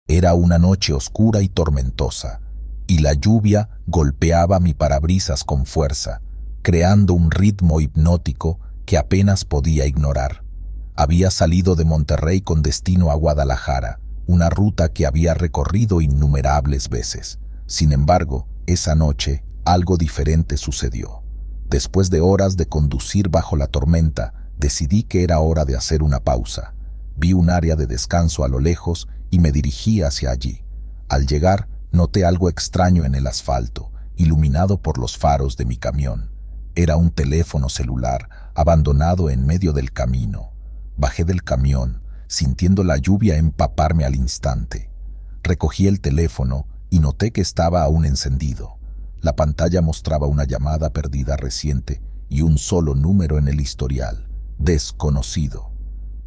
Era una noche oscura y tormentosa, y la lluvia golpeaba mi parabrisas con fuerza, creando un ritmo hipnótico que apenas podía ignorar. Había salido de Monterrey con destino a Guadalajara, una ruta que había recorrido innumerables veces. Sin embargo, esa noche algo diferente sucedió. Después de horas de conducir bajo la tormenta, decidí que era hora de hacer una pausa. Vi un área de descanso a lo lejos y me dirigí hacia allí. Al llegar, noté algo extraño en el asfalto, iluminado por los faros de mi camión. Era un teléfono celular abandonado en medio del camino. Bajé del camión, sintiendo la lluvia empaparme al instante. Recogí el teléfono y noté que estaba aún encendido. La pantalla mostraba una llamada perdida reciente y un solo número en el historial: desconocido.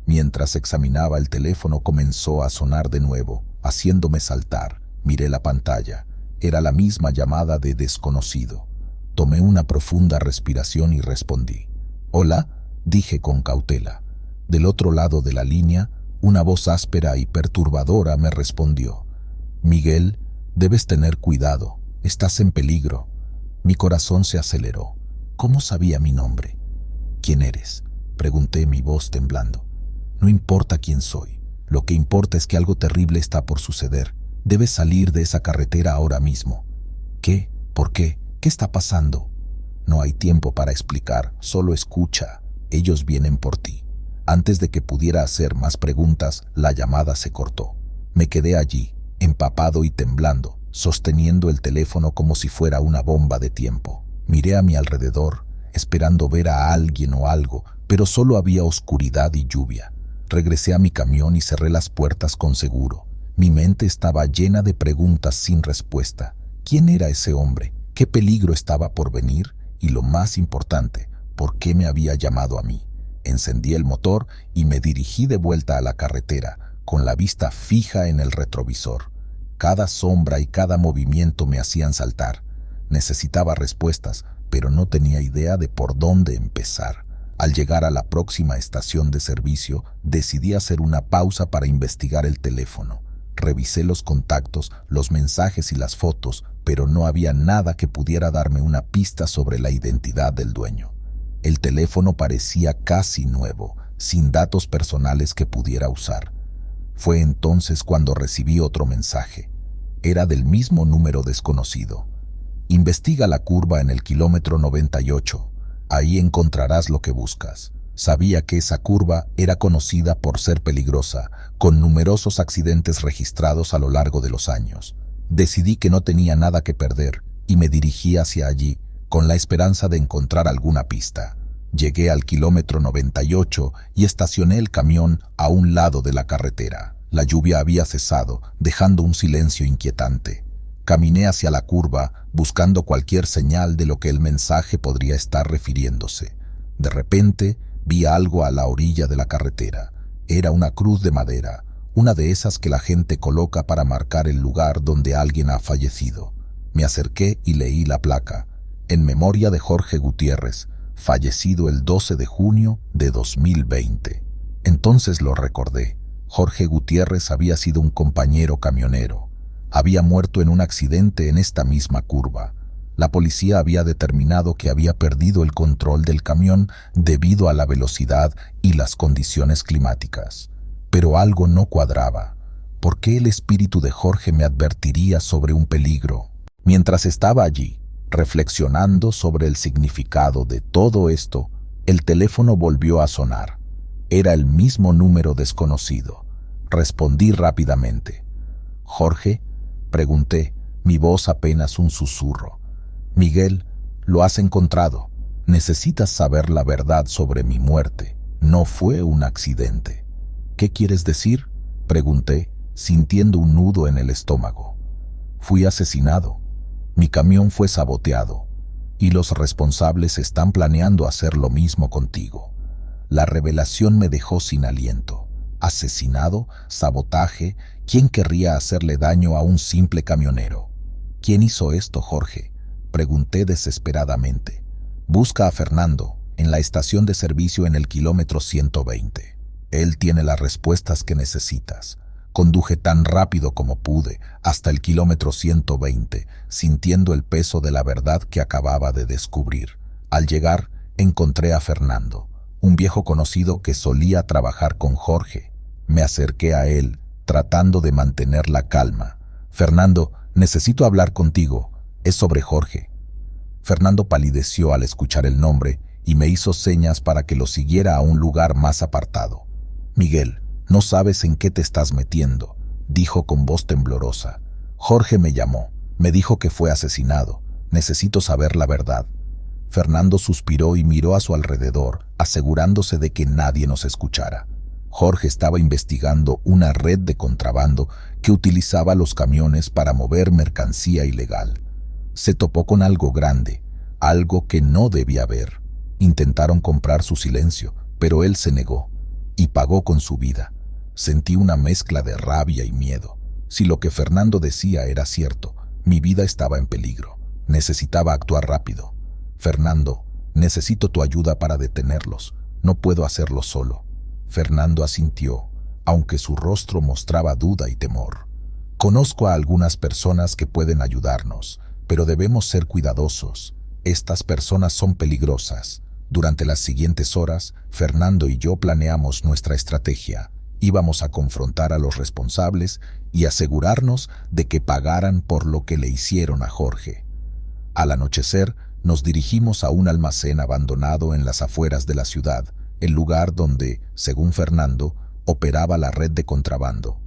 Mientras examinaba el teléfono comenzó a sonar de nuevo, haciéndome saltar. Miré la pantalla. Era la misma llamada de desconocido. Tomé una profunda respiración y respondí. «Hola», dije con cautela. Del otro lado de la línea, una voz áspera y perturbadora me respondió. «Miguel, debes tener cuidado. Estás en peligro». Mi corazón se aceleró. ¿Cómo sabía mi nombre? «¿Quién eres?», pregunté, mi voz temblando. «No importa quién soy. Lo que importa es que algo terrible está por suceder. Debes salir de esa carretera ahora mismo». «¿Qué? ¿Por qué? ¿Qué está pasando?». «No hay tiempo para explicar, solo escucha. Ellos vienen por ti». Antes de que pudiera hacer más preguntas, la llamada se cortó. Me quedé allí, empapado y temblando, sosteniendo el teléfono como si fuera una bomba de tiempo. Miré a mi alrededor, esperando ver a alguien o algo, pero solo había oscuridad y lluvia. Regresé a mi camión y cerré las puertas con seguro. Mi mente estaba llena de preguntas sin respuesta. ¿Quién era ese hombre? ¿Qué peligro estaba por venir? Y lo más importante, ¿por qué me había llamado a mí? Encendí el motor y me dirigí de vuelta a la carretera, con la vista fija en el retrovisor. Cada sombra y cada movimiento me hacían saltar. Necesitaba respuestas, pero no tenía idea de por dónde empezar. Al llegar a la próxima estación de servicio, decidí hacer una pausa para investigar el teléfono. Revisé los contactos, los mensajes y las fotos, pero no había nada que pudiera darme una pista sobre la identidad del dueño. El teléfono parecía casi nuevo, sin datos personales que pudiera usar. Fue entonces cuando recibí otro mensaje. Era del mismo número desconocido. «Investiga la curva en el kilómetro 98. Ahí encontrarás lo que buscas». Sabía que esa curva era conocida por ser peligrosa, con numerosos accidentes registrados a lo largo de los años. Decidí que no tenía nada que perder y me dirigí hacia allí, con la esperanza de encontrar alguna pista. Llegué al kilómetro 98 y estacioné el camión a un lado de la carretera. La lluvia había cesado, dejando un silencio inquietante. Caminé hacia la curva, buscando cualquier señal de lo que el mensaje podría estar refiriéndose. De repente, vi algo a la orilla de la carretera. Era una cruz de madera, una de esas que la gente coloca para marcar el lugar donde alguien ha fallecido. Me acerqué y leí la placa. En memoria de Jorge Gutiérrez, fallecido el 12 de junio de 2020. Entonces lo recordé. Jorge Gutiérrez había sido un compañero camionero. Había muerto en un accidente en esta misma curva. La policía había determinado que había perdido el control del camión debido a la velocidad y las condiciones climáticas. Pero algo no cuadraba. ¿Por qué el espíritu de Jorge me advertiría sobre un peligro? Mientras estaba allí, reflexionando sobre el significado de todo esto, el teléfono volvió a sonar. Era el mismo número desconocido. Respondí rápidamente. «¿Jorge?», pregunté, mi voz apenas un susurro. «Miguel, lo has encontrado. Necesitas saber la verdad sobre mi muerte. No fue un accidente». «¿Qué quieres decir?», pregunté, sintiendo un nudo en el estómago. «Fui asesinado. Mi camión fue saboteado. Y los responsables están planeando hacer lo mismo contigo». La revelación me dejó sin aliento. ¿Asesinado? ¿Sabotaje? ¿Quién querría hacerle daño a un simple camionero? «¿Quién hizo esto, Jorge?», pregunté desesperadamente. «Busca a Fernando, en la estación de servicio en el kilómetro 120. Él tiene las respuestas que necesitas. Conduje tan rápido como pude, hasta el kilómetro 120, sintiendo el peso de la verdad que acababa de descubrir. Al llegar, encontré a Fernando, un viejo conocido que solía trabajar con Jorge. Me acerqué a él, tratando de mantener la calma. «Fernando, necesito hablar contigo. Es sobre Jorge». Fernando palideció al escuchar el nombre y me hizo señas para que lo siguiera a un lugar más apartado. «Miguel, no sabes en qué te estás metiendo», dijo con voz temblorosa. «Jorge me llamó, me dijo que fue asesinado. Necesito saber la verdad». Fernando suspiró y miró a su alrededor, asegurándose de que nadie nos escuchara. Jorge estaba investigando una red de contrabando que utilizaba los camiones para mover mercancía ilegal. Se topó con algo grande, algo que no debía ver. Intentaron comprar su silencio, pero él se negó y pagó con su vida. Sentí una mezcla de rabia y miedo. Si lo que Fernando decía era cierto, mi vida estaba en peligro. Necesitaba actuar rápido. «Fernando, necesito tu ayuda para detenerlos. No puedo hacerlo solo». Fernando asintió, aunque su rostro mostraba duda y temor. «Conozco a algunas personas que pueden ayudarnos, pero debemos ser cuidadosos. Estas personas son peligrosas». Durante las siguientes horas, Fernando y yo planeamos nuestra estrategia. Íbamos a confrontar a los responsables y asegurarnos de que pagaran por lo que le hicieron a Jorge. Al anochecer, nos dirigimos a un almacén abandonado en las afueras de la ciudad, el lugar donde, según Fernando, operaba la red de contrabando.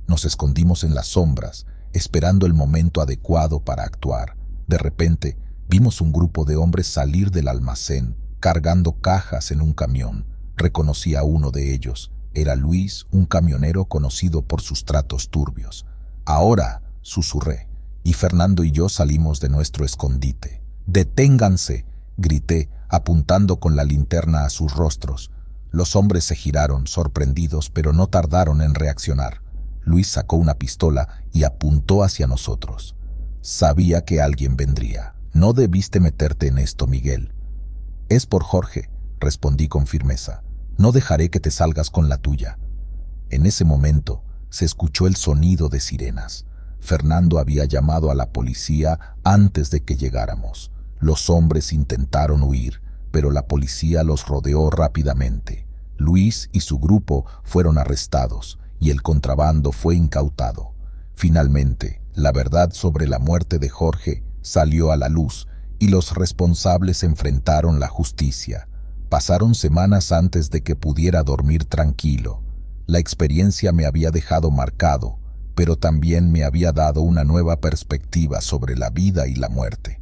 Nos escondimos en las sombras, esperando el momento adecuado para actuar. De repente, vimos un grupo de hombres salir del almacén, cargando cajas en un camión. Reconocí a uno de ellos. Era Luis, un camionero conocido por sus tratos turbios. «Ahora», susurré, y Fernando y yo salimos de nuestro escondite. «¡Deténganse!», grité, apuntando con la linterna a sus rostros. Los hombres se giraron, sorprendidos, pero no tardaron en reaccionar. Luis sacó una pistola y apuntó hacia nosotros. «Sabía que alguien vendría. No debiste meterte en esto, Miguel». «Es por Jorge», respondí con firmeza. «No dejaré que te salgas con la tuya». En ese momento se escuchó el sonido de sirenas. Fernando había llamado a la policía antes de que llegáramos. Los hombres intentaron huir, pero la policía los rodeó rápidamente. Luis y su grupo fueron arrestados y el contrabando fue incautado. Finalmente, la verdad sobre la muerte de Jorge salió a la luz y los responsables enfrentaron la justicia. Pasaron semanas antes de que pudiera dormir tranquilo. La experiencia me había dejado marcado, pero también me había dado una nueva perspectiva sobre la vida y la muerte.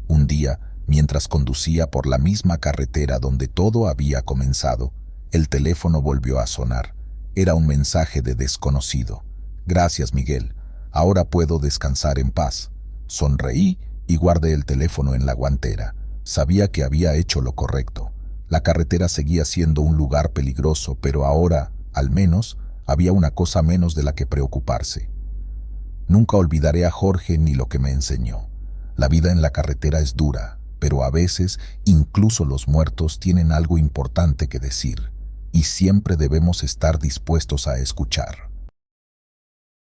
Un día, mientras conducía por la misma carretera donde todo había comenzado, el teléfono volvió a sonar. Era un mensaje de desconocido. «Gracias, Miguel. Ahora puedo descansar en paz». Sonreí y guardé el teléfono en la guantera. Sabía que había hecho lo correcto. La carretera seguía siendo un lugar peligroso, pero ahora, al menos, había una cosa menos de la que preocuparse. Nunca olvidaré a Jorge ni lo que me enseñó. La vida en la carretera es dura, pero a veces incluso los muertos tienen algo importante que decir, y siempre debemos estar dispuestos a escuchar.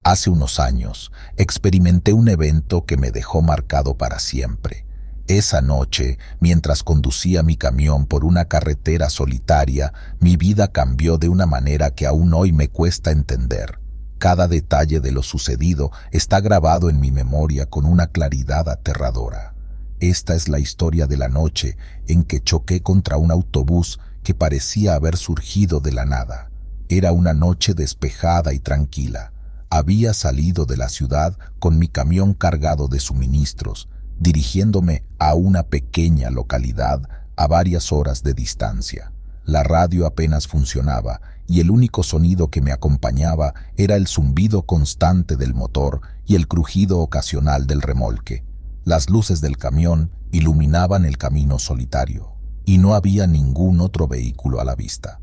Hace unos años, experimenté un evento que me dejó marcado para siempre. Esa noche, mientras conducía mi camión por una carretera solitaria, mi vida cambió de una manera que aún hoy me cuesta entender. Cada detalle de lo sucedido está grabado en mi memoria con una claridad aterradora. Esta es la historia de la noche en que choqué contra un autobús que parecía haber surgido de la nada. Era una noche despejada y tranquila. Había salido de la ciudad con mi camión cargado de suministros, dirigiéndome a una pequeña localidad a varias horas de distancia. La radio apenas funcionaba y el único sonido que me acompañaba era el zumbido constante del motor y el crujido ocasional del remolque. Las luces del camión iluminaban el camino solitario y no había ningún otro vehículo a la vista.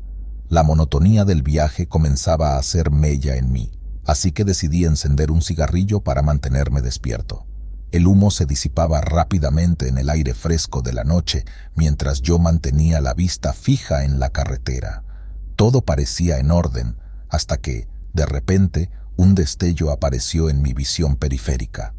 La monotonía del viaje comenzaba a hacer mella en mí, así que decidí encender un cigarrillo para mantenerme despierto. El humo se disipaba rápidamente en el aire fresco de la noche mientras yo mantenía la vista fija en la carretera. Todo parecía en orden, hasta que, de repente, Un destello apareció en mi visión periférica.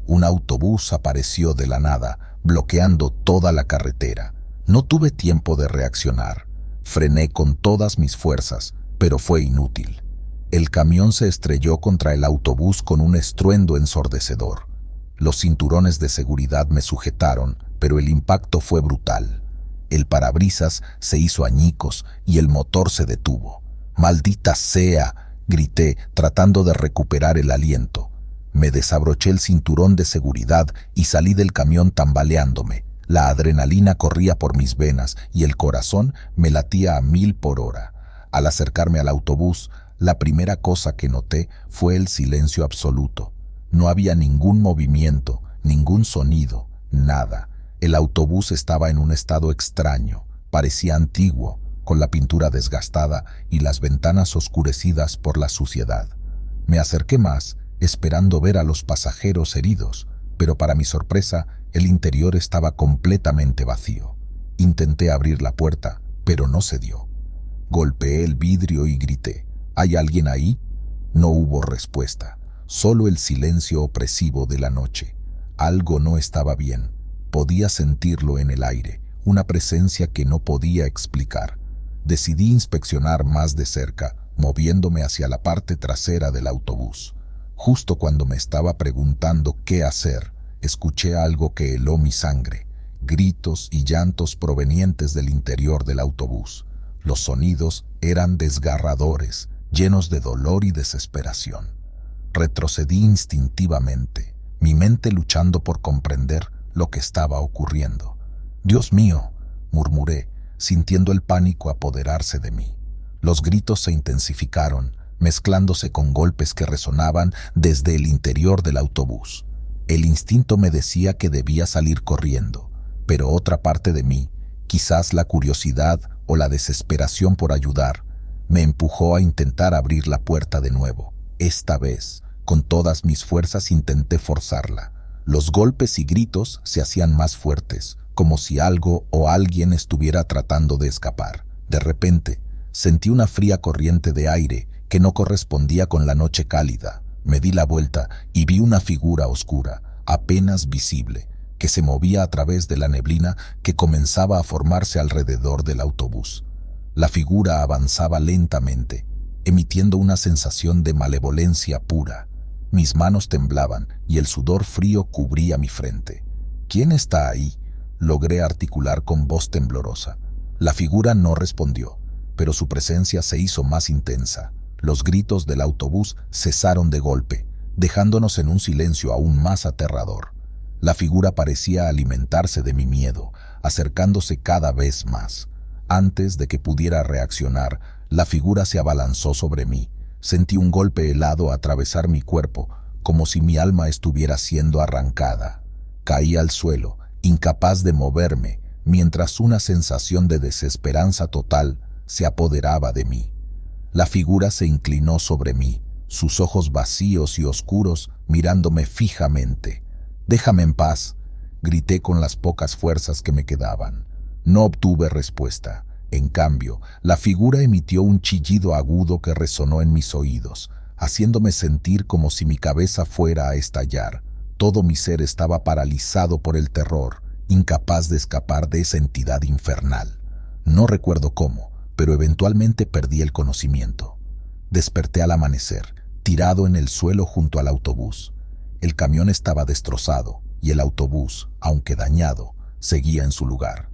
Un autobús apareció de la nada, bloqueando toda la carretera. No tuve tiempo de reaccionar. Frené con todas mis fuerzas, pero fue inútil. El camión se estrelló contra el autobús con un estruendo ensordecedor. Los cinturones de seguridad me sujetaron, pero el impacto fue brutal. El parabrisas se hizo añicos y el motor se detuvo. ¡Maldita sea!, grité, tratando de recuperar el aliento. Me desabroché el cinturón de seguridad y salí del camión tambaleándome. La adrenalina corría por mis venas y el corazón me latía a 1000 por hora. Al acercarme al autobús, la primera cosa que noté fue el silencio absoluto. No había ningún movimiento, ningún sonido, nada. El autobús estaba en un estado extraño, parecía antiguo, con la pintura desgastada y las ventanas oscurecidas por la suciedad. Me acerqué más, esperando ver a los pasajeros heridos, pero para mi sorpresa, el interior estaba completamente vacío. Intenté abrir la puerta, pero no se dio. Golpeé el vidrio y grité: ¿hay alguien ahí? No hubo respuesta, solo el silencio opresivo de la noche. Algo no estaba bien. Podía sentirlo en el aire, una presencia que no podía explicar. Decidí inspeccionar más de cerca, moviéndome hacia la parte trasera del autobús. Justo cuando me estaba preguntando qué hacer, escuché algo que heló mi sangre: gritos y llantos provenientes del interior del autobús. Los sonidos eran desgarradores, llenos de dolor y desesperación. Retrocedí instintivamente, mi mente luchando por comprender lo que estaba ocurriendo. «Dios mío», murmuré, sintiendo el pánico apoderarse de mí. Los gritos se intensificaron, mezclándose con golpes que resonaban desde el interior del autobús. El instinto me decía que debía salir corriendo, pero otra parte de mí, quizás la curiosidad o la desesperación por ayudar, me empujó a intentar abrir la puerta de nuevo. Esta vez, con todas mis fuerzas intenté forzarla. Los golpes y gritos se hacían más fuertes, como si algo o alguien estuviera tratando de escapar. De repente, sentí una fría corriente de aire que no correspondía con la noche cálida. Me di la vuelta y vi una figura oscura, apenas visible, que se movía a través de la neblina que comenzaba a formarse alrededor del autobús. La figura avanzaba lentamente, emitiendo una sensación de malevolencia pura. Mis manos temblaban y el sudor frío cubría mi frente. «¿Quién está ahí?», logré articular con voz temblorosa. La figura no respondió, pero su presencia se hizo más intensa. Los gritos del autobús cesaron de golpe, dejándonos en un silencio aún más aterrador. La figura parecía alimentarse de mi miedo, acercándose cada vez más. Antes de que pudiera reaccionar, la figura se abalanzó sobre mí. Sentí un golpe helado atravesar mi cuerpo, como si mi alma estuviera siendo arrancada. Caí al suelo, incapaz de moverme, mientras una sensación de desesperanza total se apoderaba de mí. La figura se inclinó sobre mí, sus ojos vacíos y oscuros mirándome fijamente. «Déjame en paz», grité con las pocas fuerzas que me quedaban. No obtuve respuesta. En cambio, la figura emitió un chillido agudo que resonó en mis oídos, haciéndome sentir como si mi cabeza fuera a estallar. Todo mi ser estaba paralizado por el terror, incapaz de escapar de esa entidad infernal. No recuerdo cómo, pero eventualmente perdí el conocimiento. Desperté al amanecer, tirado en el suelo junto al autobús. El camión estaba destrozado y el autobús, aunque dañado, seguía en su lugar.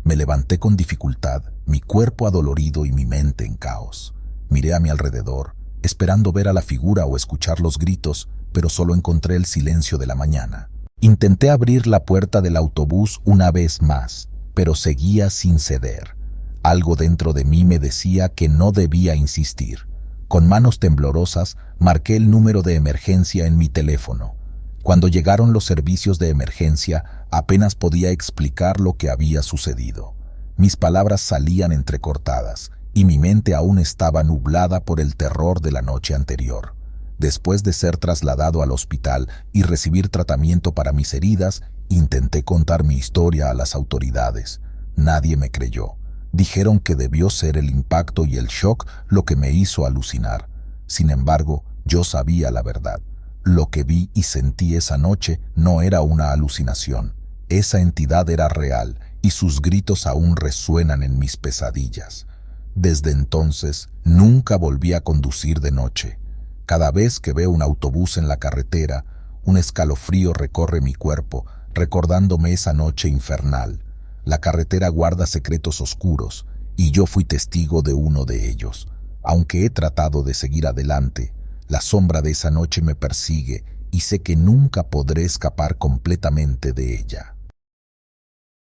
Me levanté con dificultad, mi cuerpo adolorido y mi mente en caos. Miré a mi alrededor, esperando ver a la figura o escuchar los gritos, pero solo encontré el silencio de la mañana. Intenté abrir la puerta del autobús una vez más, pero seguía sin ceder. Algo dentro de mí me decía que no debía insistir. Con manos temblorosas, marqué el número de emergencia en mi teléfono. Cuando llegaron los servicios de emergencia, apenas podía explicar lo que había sucedido. Mis palabras salían entrecortadas, y mi mente aún estaba nublada por el terror de la noche anterior. Después de ser trasladado al hospital y recibir tratamiento para mis heridas, intenté contar mi historia a las autoridades. Nadie me creyó. Dijeron que debió ser el impacto y el shock lo que me hizo alucinar. Sin embargo, Yo sabía la verdad. Lo que vi y sentí esa noche no era una alucinación. Esa entidad era real y sus gritos aún resuenan en mis pesadillas. Desde entonces, nunca volví a conducir de noche. Cada vez que veo un autobús en la carretera, un escalofrío recorre mi cuerpo, recordándome esa noche infernal. La carretera guarda secretos oscuros, y yo fui testigo de uno de ellos. Aunque he tratado de seguir adelante, la sombra de esa noche me persigue y sé que nunca podré escapar completamente de ella.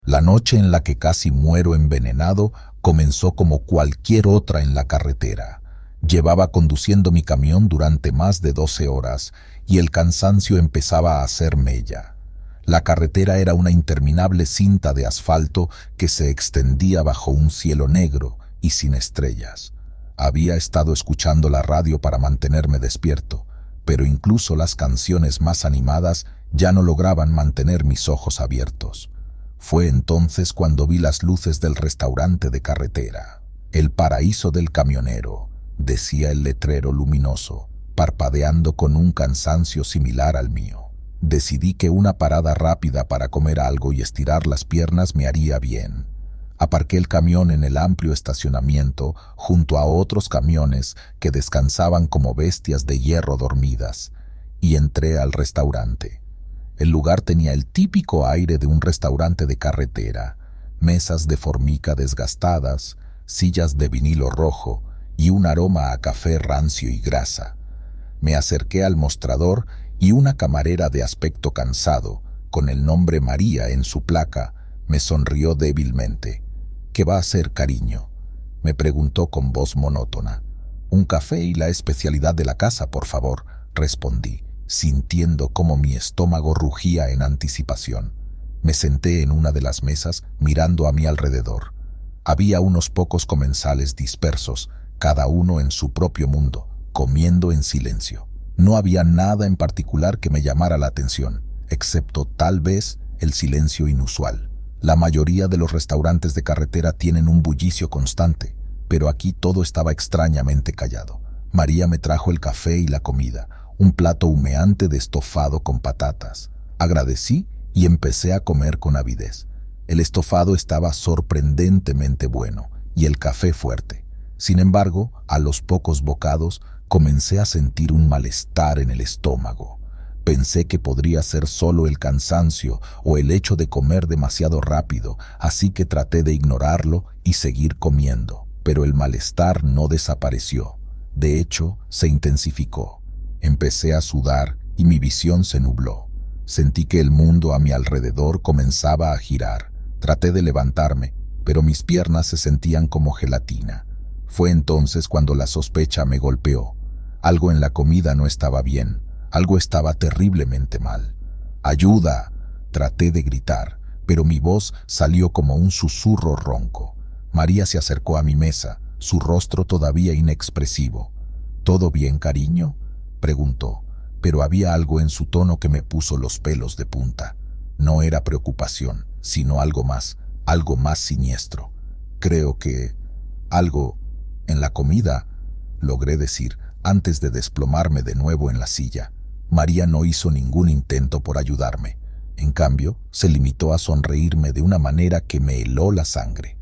La noche en la que casi muero envenenado comenzó como cualquier otra en la carretera. Llevaba conduciendo mi camión durante más de 12 horas y el cansancio empezaba a hacer mella. La carretera era una interminable cinta de asfalto que se extendía bajo un cielo negro y sin estrellas. Había estado escuchando la radio para mantenerme despierto, pero incluso las canciones más animadas ya no lograban mantener mis ojos abiertos. Fue entonces cuando vi las luces del restaurante de carretera. El paraíso del camionero, decía el letrero luminoso, parpadeando con un cansancio similar al mío. Decidí que una parada rápida para comer algo y estirar las piernas me haría bien. Aparqué el camión en el amplio estacionamiento junto a otros camiones que descansaban como bestias de hierro dormidas y entré al restaurante. El lugar tenía el típico aire de un restaurante de carretera, mesas de formica desgastadas, sillas de vinilo rojo y un aroma a café rancio y grasa. Me acerqué al mostrador y una camarera de aspecto cansado, con el nombre María en su placa, me sonrió débilmente. «¿Qué va a hacer, cariño?», me preguntó con voz monótona. «Un café y la especialidad de la casa, por favor», respondí, sintiendo cómo mi estómago rugía en anticipación. Me senté en una de las mesas, mirando a mi alrededor. Había unos pocos comensales dispersos, cada uno en su propio mundo, comiendo en silencio. No había nada en particular que me llamara la atención, excepto tal vez el silencio inusual. La mayoría de los restaurantes de carretera tienen un bullicio constante, pero aquí todo estaba extrañamente callado. María me trajo el café y la comida, un plato humeante de estofado con patatas. Agradecí y empecé a comer con avidez. El estofado estaba sorprendentemente bueno y el café fuerte. Sin embargo, a los pocos bocados comencé a sentir un malestar en el estómago. Pensé que podría ser solo el cansancio o el hecho de comer demasiado rápido, así que traté de ignorarlo y seguir comiendo. Pero el malestar no desapareció. De hecho, se intensificó. Empecé a sudar y mi visión se nubló. Sentí que el mundo a mi alrededor comenzaba a girar. Traté de levantarme, pero mis piernas se sentían como gelatina. Fue entonces cuando la sospecha me golpeó. Algo en la comida no estaba bien. Algo estaba terriblemente mal. ¡Ayuda!, traté de gritar, pero mi voz salió como un susurro ronco. María se acercó a mi mesa, su rostro todavía inexpresivo. «¿Todo bien, cariño?», preguntó, pero había algo en su tono que me puso los pelos de punta. No era preocupación, sino algo más siniestro. «Creo que... algo... en la comida», logré decir, antes de desplomarme de nuevo en la silla. María no hizo ningún intento por ayudarme. En cambio, se limitó a sonreírme de una manera que me heló la sangre.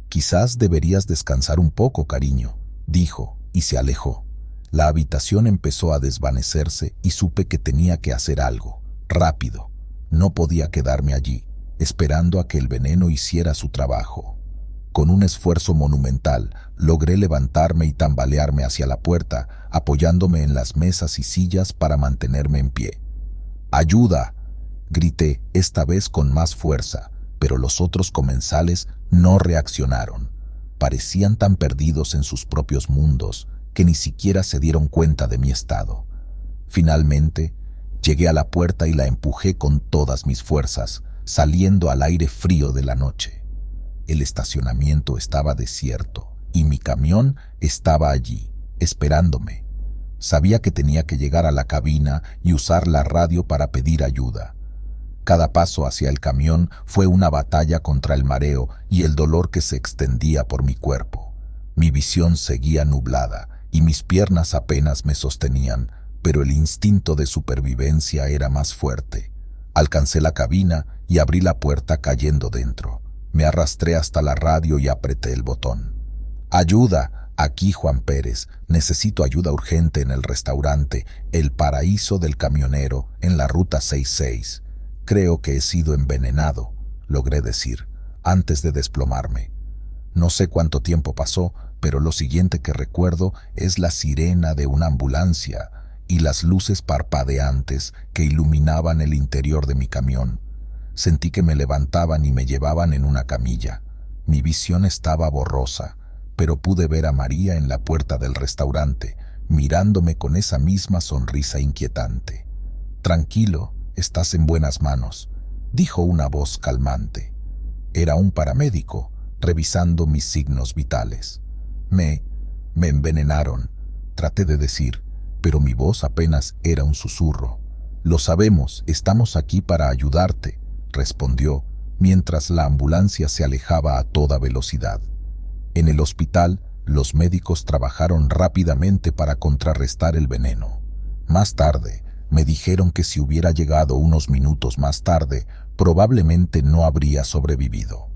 «Quizás deberías descansar un poco, cariño», dijo, y se alejó. La habitación empezó a desvanecerse y supe que tenía que hacer algo, rápido. No podía quedarme allí, esperando a que el veneno hiciera su trabajo. Con un esfuerzo monumental, logré levantarme y tambalearme hacia la puerta, apoyándome en las mesas y sillas para mantenerme en pie. «¡Ayuda!», grité, esta vez con más fuerza, pero los otros comensales no reaccionaron. Parecían tan perdidos en sus propios mundos que ni siquiera se dieron cuenta de mi estado. Finalmente, llegué a la puerta y la empujé con todas mis fuerzas, saliendo al aire frío de la noche. El estacionamiento estaba desierto y mi camión estaba allí, esperándome. Sabía que tenía que llegar a la cabina y usar la radio para pedir ayuda. Cada paso hacia el camión fue una batalla contra el mareo y el dolor que se extendía por mi cuerpo. Mi visión seguía nublada y mis piernas apenas me sostenían, pero el instinto de supervivencia era más fuerte. Alcancé la cabina y abrí la puerta cayendo dentro. Me arrastré hasta la radio y apreté el botón. «Ayuda, aquí Juan Pérez, necesito ayuda urgente en el restaurante El Paraíso del Camionero, en la ruta 66. Creo que he sido envenenado», logré decir, antes de desplomarme. No sé cuánto tiempo pasó, pero lo siguiente que recuerdo es la sirena de una ambulancia y las luces parpadeantes que iluminaban el interior de mi camión. Sentí que me levantaban y me llevaban en una camilla. Mi visión estaba borrosa, pero pude ver a María en la puerta del restaurante, mirándome con esa misma sonrisa inquietante. «Tranquilo, estás en buenas manos», dijo una voz calmante. Era un paramédico, revisando mis signos vitales. Me envenenaron», traté de decir, pero mi voz apenas era un susurro. «Lo sabemos, estamos aquí para ayudarte», respondió, mientras la ambulancia se alejaba a toda velocidad. En el hospital, los médicos trabajaron rápidamente para contrarrestar el veneno. Más tarde, me dijeron que si hubiera llegado unos minutos más tarde, probablemente no habría sobrevivido.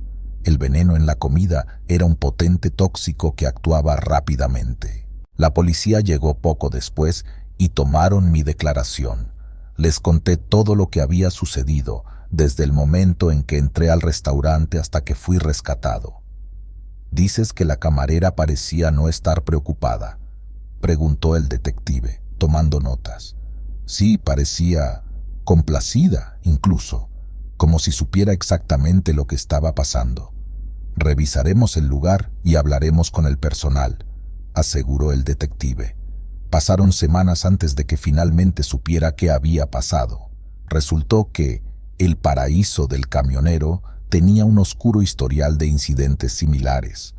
El veneno en la comida era un potente tóxico que actuaba rápidamente. La policía llegó poco después y tomaron mi declaración. Les conté todo lo que había sucedido, desde el momento en que entré al restaurante hasta que fui rescatado. «¿Dices que la camarera parecía no estar preocupada?», preguntó el detective, tomando notas. «Sí, parecía complacida, incluso, como si supiera exactamente lo que estaba pasando». «Revisaremos el lugar y hablaremos con el personal», aseguró el detective. Pasaron semanas antes de que finalmente supiera qué había pasado. Resultó que El Paraíso del Camionero tenía un oscuro historial de incidentes similares.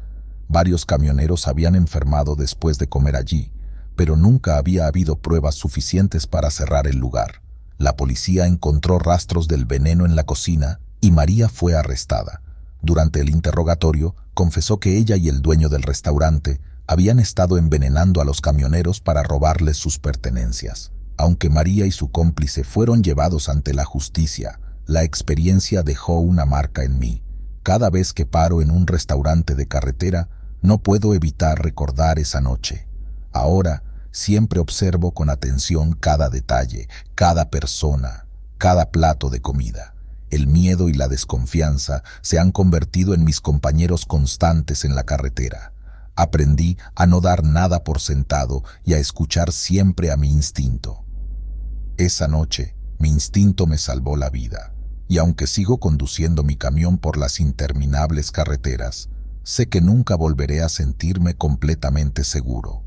Varios camioneros habían enfermado después de comer allí, pero nunca había habido pruebas suficientes para cerrar el lugar. La policía encontró rastros del veneno en la cocina y María fue arrestada. Durante el interrogatorio, confesó que ella y el dueño del restaurante habían estado envenenando a los camioneros para robarles sus pertenencias. Aunque María y su cómplice fueron llevados ante la justicia, la experiencia dejó una marca en mí. Cada vez que paro en un restaurante de carretera, no puedo evitar recordar esa noche. Ahora, siempre observo con atención cada detalle, cada persona, cada plato de comida. El miedo y la desconfianza se han convertido en mis compañeros constantes en la carretera. Aprendí a no dar nada por sentado y a escuchar siempre a mi instinto. Esa noche, mi instinto me salvó la vida, y aunque sigo conduciendo mi camión por las interminables carreteras, sé que nunca volveré a sentirme completamente seguro.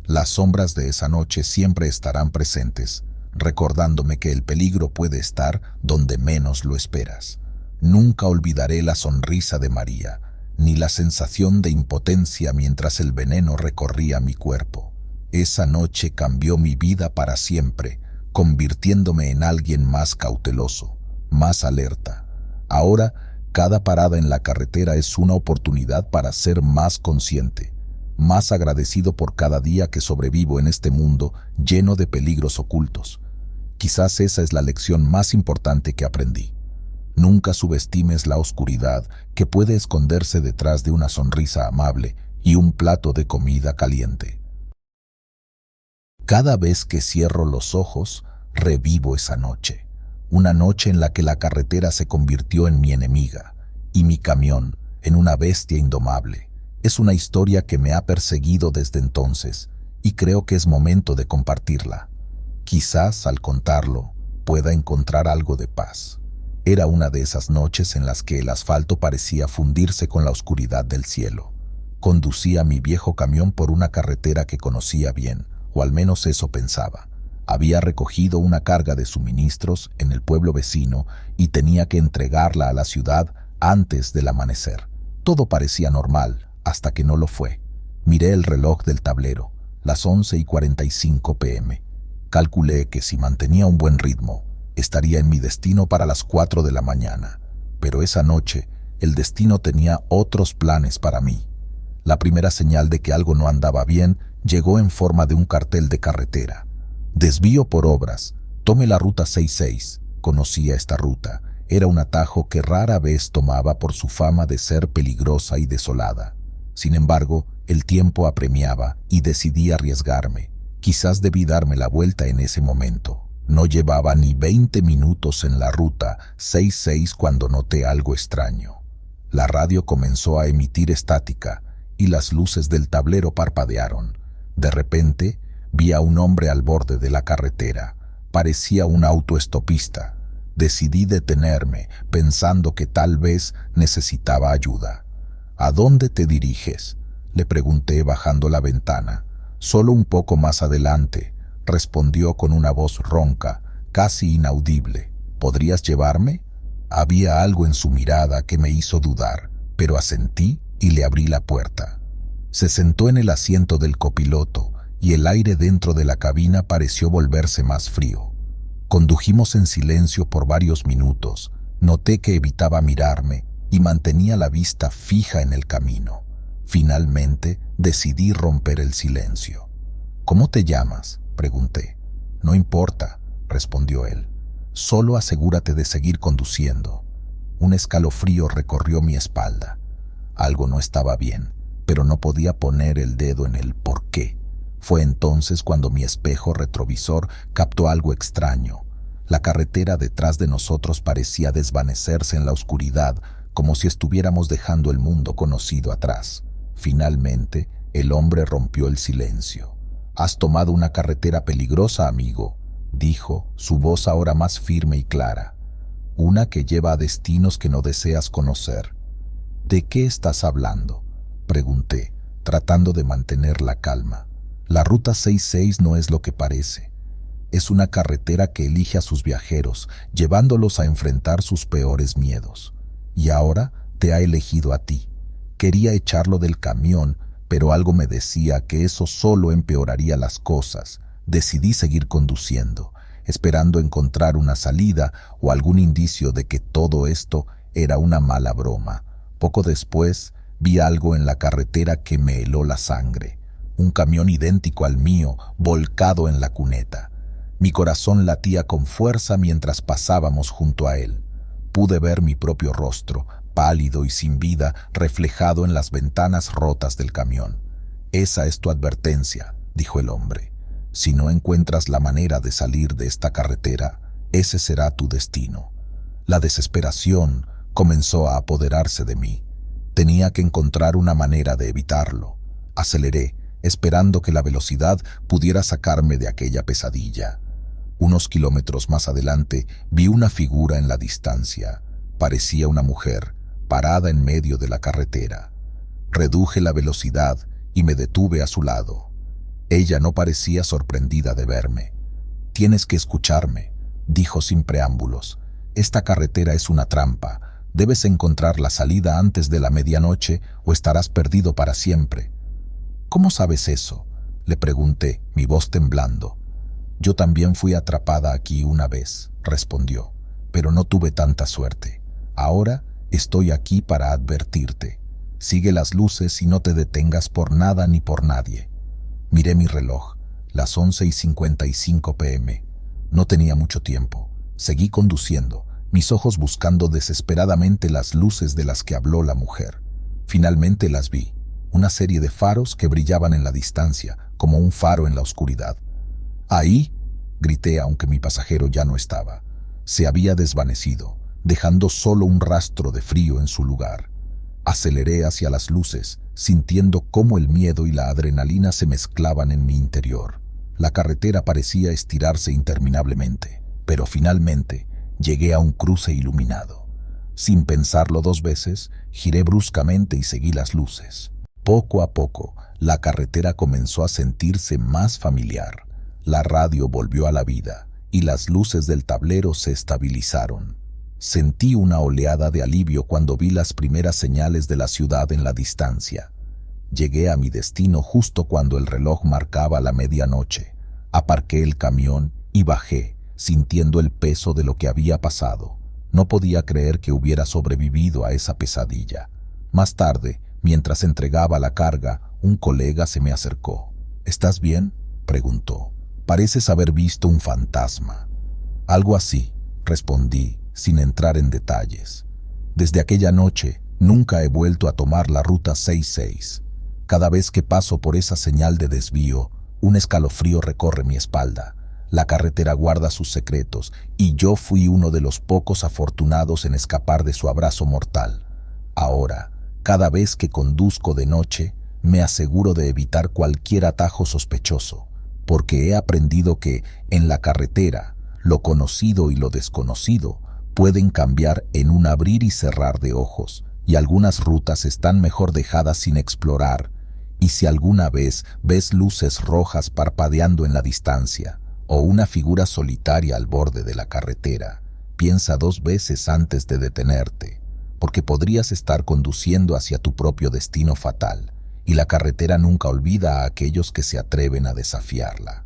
Las sombras de esa noche siempre estarán presentes, recordándome que el peligro puede estar donde menos lo esperas. Nunca olvidaré la sonrisa de María, ni la sensación de impotencia mientras el veneno recorría mi cuerpo. Esa noche cambió mi vida para siempre, convirtiéndome en alguien más cauteloso, más alerta. Ahora, cada parada en la carretera es una oportunidad para ser más consciente, más agradecido por cada día que sobrevivo en este mundo lleno de peligros ocultos. Quizás esa es la lección más importante que aprendí. Nunca subestimes la oscuridad que puede esconderse detrás de una sonrisa amable y un plato de comida caliente. Cada vez que cierro los ojos, revivo esa noche. Una noche en la que la carretera se convirtió en mi enemiga y mi camión en una bestia indomable. Es una historia que me ha perseguido desde entonces y creo que es momento de compartirla. Quizás al contarlo pueda encontrar algo de paz. Era una de esas noches en las que el asfalto parecía fundirse con la oscuridad del cielo. Conducía mi viejo camión por una carretera que conocía bien, o al menos eso pensaba. Había recogido una carga de suministros en el pueblo vecino y tenía que entregarla a la ciudad antes del amanecer. Todo parecía normal, hasta que no lo fue. Miré el reloj del tablero, las 11:45 p.m. Calculé que si mantenía un buen ritmo, estaría en mi destino para las 4 de la mañana. Pero esa noche, el destino tenía otros planes para mí. La primera señal de que algo no andaba bien llegó en forma de un cartel de carretera. Desvío por obras. Tome la ruta 66. Conocía esta ruta. Era un atajo que rara vez tomaba por su fama de ser peligrosa y desolada. Sin embargo, el tiempo apremiaba y decidí arriesgarme. Quizás debí darme la vuelta en ese momento. No llevaba ni 20 minutos en la ruta 66 cuando noté algo extraño. La radio comenzó a emitir estática y las luces del tablero parpadearon. De repente, vi a un hombre al borde de la carretera. Parecía un autoestopista. Decidí detenerme, pensando que tal vez necesitaba ayuda. ¿A dónde te diriges?, le pregunté bajando la ventana. Solo un poco más adelante, respondió con una voz ronca, casi inaudible. ¿Podrías llevarme? Había algo en su mirada que me hizo dudar, pero asentí y le abrí la puerta. Se sentó en el asiento del copiloto y el aire dentro de la cabina pareció volverse más frío. Condujimos en silencio por varios minutos. Noté que evitaba mirarme y mantenía la vista fija en el camino. Finalmente, decidí romper el silencio. ¿Cómo te llamas?, pregunté. No importa, respondió él. Solo asegúrate de seguir conduciendo. Un escalofrío recorrió mi espalda. Algo no estaba bien, pero no podía poner el dedo en el por qué. Fue entonces cuando mi espejo retrovisor captó algo extraño. La carretera detrás de nosotros parecía desvanecerse en la oscuridad, como si estuviéramos dejando el mundo conocido atrás. Finalmente, el hombre rompió el silencio. «Has tomado una carretera peligrosa, amigo», dijo, su voz ahora más firme y clara. «Una que lleva a destinos que no deseas conocer». «¿De qué estás hablando?», pregunté, tratando de mantener la calma. «La Ruta 66 no es lo que parece. Es una carretera que elige a sus viajeros, llevándolos a enfrentar sus peores miedos. Y ahora te ha elegido a ti. Quería echarlo del camión, pero algo me decía que eso solo empeoraría las cosas. Decidí seguir conduciendo, esperando encontrar una salida o algún indicio de que todo esto era una mala broma. Poco después, vi algo en la carretera que me heló la sangre. Un camión idéntico al mío, volcado en la cuneta. Mi corazón latía con fuerza mientras pasábamos junto a él. Pude ver mi propio rostro, pálido y sin vida, reflejado en las ventanas rotas del camión. «Esa es tu advertencia», dijo el hombre. «Si no encuentras la manera de salir de esta carretera, ese será tu destino». La desesperación comenzó a apoderarse de mí. Tenía que encontrar una manera de evitarlo. Aceleré, esperando que la velocidad pudiera sacarme de aquella pesadilla. Unos kilómetros más adelante vi una figura en la distancia. Parecía una mujer, parada en medio de la carretera. Reduje la velocidad y me detuve a su lado. Ella no parecía sorprendida de verme. «Tienes que escucharme», dijo sin preámbulos. «Esta carretera es una trampa. Debes encontrar la salida antes de la medianoche o estarás perdido para siempre». «¿Cómo sabes eso?», le pregunté, mi voz temblando. «Yo también fui atrapada aquí una vez», respondió, «pero no tuve tanta suerte. Ahora estoy aquí para advertirte. Sigue las luces y no te detengas por nada ni por nadie». Miré mi reloj, las 11:55 p.m. No tenía mucho tiempo. Seguí conduciendo, mis ojos buscando desesperadamente las luces de las que habló la mujer. Finalmente las vi, una serie de faros que brillaban en la distancia, como un faro en la oscuridad. «¡Ahí!», grité, aunque mi pasajero ya no estaba. Se había desvanecido, dejando solo un rastro de frío en su lugar. Aceleré hacia las luces, sintiendo cómo el miedo y la adrenalina se mezclaban en mi interior. La carretera parecía estirarse interminablemente, pero finalmente llegué a un cruce iluminado. Sin pensarlo dos veces, giré bruscamente y seguí las luces. Poco a poco, la carretera comenzó a sentirse más familiar. La radio volvió a la vida y las luces del tablero se estabilizaron. Sentí una oleada de alivio cuando vi las primeras señales de la ciudad en la distancia. Llegué a mi destino justo cuando el reloj marcaba la medianoche. Aparqué el camión y bajé, sintiendo el peso de lo que había pasado. No podía creer que hubiera sobrevivido a esa pesadilla. Más tarde, mientras entregaba la carga, un colega se me acercó. «¿Estás bien?», preguntó. Pareces haber visto un fantasma. Algo así, respondí, sin entrar en detalles. Desde aquella noche, nunca he vuelto a tomar la ruta 66. Cada vez que paso por esa señal de desvío, un escalofrío recorre mi espalda. La carretera guarda sus secretos y yo fui uno de los pocos afortunados en escapar de su abrazo mortal. Ahora, cada vez que conduzco de noche, me aseguro de evitar cualquier atajo sospechoso, porque he aprendido que, en la carretera, lo conocido y lo desconocido pueden cambiar en un abrir y cerrar de ojos, y algunas rutas están mejor dejadas sin explorar. Y si alguna vez ves luces rojas parpadeando en la distancia, o una figura solitaria al borde de la carretera, piensa 2 veces antes de detenerte, porque podrías estar conduciendo hacia tu propio destino fatal, y la carretera nunca olvida a aquellos que se atreven a desafiarla.